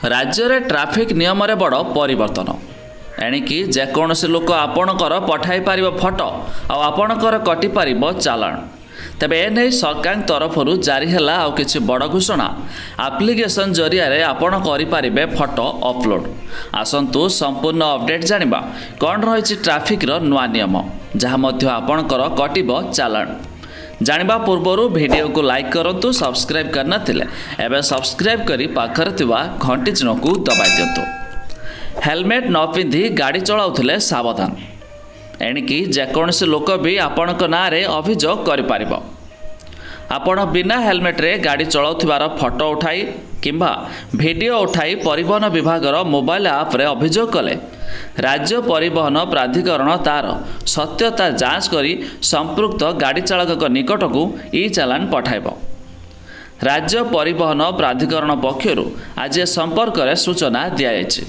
राज्य में ट्रैफिक नियम रे बड़ परिवर्तन एणिकी जेकोसी लोक आपणकर पठाई पार फटो आपणकर कटि पार चालाण तेबे एने सरकार तरफ जारी है कि बड़ घोषणा आप्लिकेसन जरिया आपण करें फटो अपलोड आसतु संपूर्ण अपडेट जानिबा कौन रही ट्रैफिक नुआ नियम जहाँ आपणकर कटिब चालाण जानिबा पूर्वर वीडियो को लाइक करंतु सब्सक्राइब करना एवं सब्सक्राइब करी पाखर थिबा घंटी चिन्ह को दबाई दियंतु। हेलमेट न पिंधि गाड़ी चलाउथिले सावधान एणिकी जेकोसी लोक भी आपणक नारे अभियोग करि पारिबो। आपण बिना हेलमेट रे गाड़ी चलाउथिबार फोटो उठाई किंबा वीडियो उठाई परिवहन विभागर मोबाइल आप रे अभियोग कले राज्य परिवहन प्राधिकरण तार सत्यता जांच करी संपृक्त गाड़ी चालक निकट को ई चालान पठाइब। राज्य परिवहन प्राधिकरण पक्षर आज संपर्क में सूचना दियाଯାଇଛି।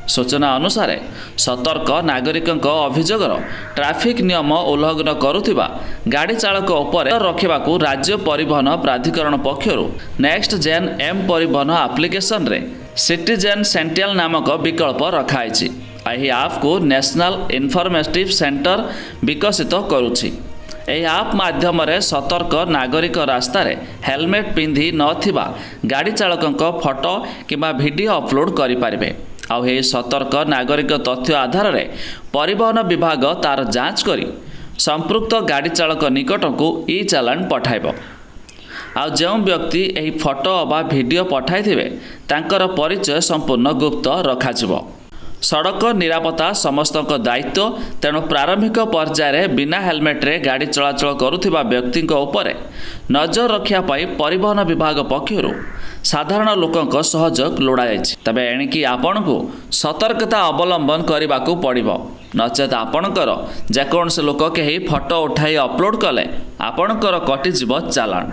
सूचना अनुसार सतर्क नागरिकों अभियोगर ट्रैफिक नियम उल्लंघन करुथिबा गाड़ी चालक उपर रखिबाकू राज्य परिवहन प्राधिकरण पक्षर नेक्स्ट जेन एम परिवहन एप्लिकेशन रे सिटीजेन सेंट्रल नामक विकल्प रखाई। यही आप को नेशनल इनफॉर्मेटिव सेंटर विकसित करुछि। यह आप माध्यम सतर्क नागरिक रास्ता रे हेलमेट पिंधि नथिबा गाड़ी चालकों फोटो किंबा वीडियो अपलोड करि पारिबे। आउ यह सतर्क नागरिक तथ्य आधार रे परिवहन विभाग तार जांच करी संपृक्त गाड़ी चालक निकट को ई चालान पठाइब। आउ जो व्यक्ति यही फोटो अबा वीडियो पठाई थिबे तांकर परिचय संपूर्ण गुप्त रखाजिबो। सड़क निरापत्ता समस्त दायित्व तेणु प्रारंभिक पर्यायर बिना हेलमेट रे गाड़ी चलाचल करुथिबा व्यक्ति उपरे नजर रखिया पाई परिवहन विभाग पक्षर साधारण लोकों सहयोग लोड़ा जायछि। तबे एणिकी आपणको सतर्कता अवलंबन करने पड़िबो नचेत आपणकर जेकोसी लोक केही फोटो उठाई अपलोड कले आपणकर कटिजिबो चालाण।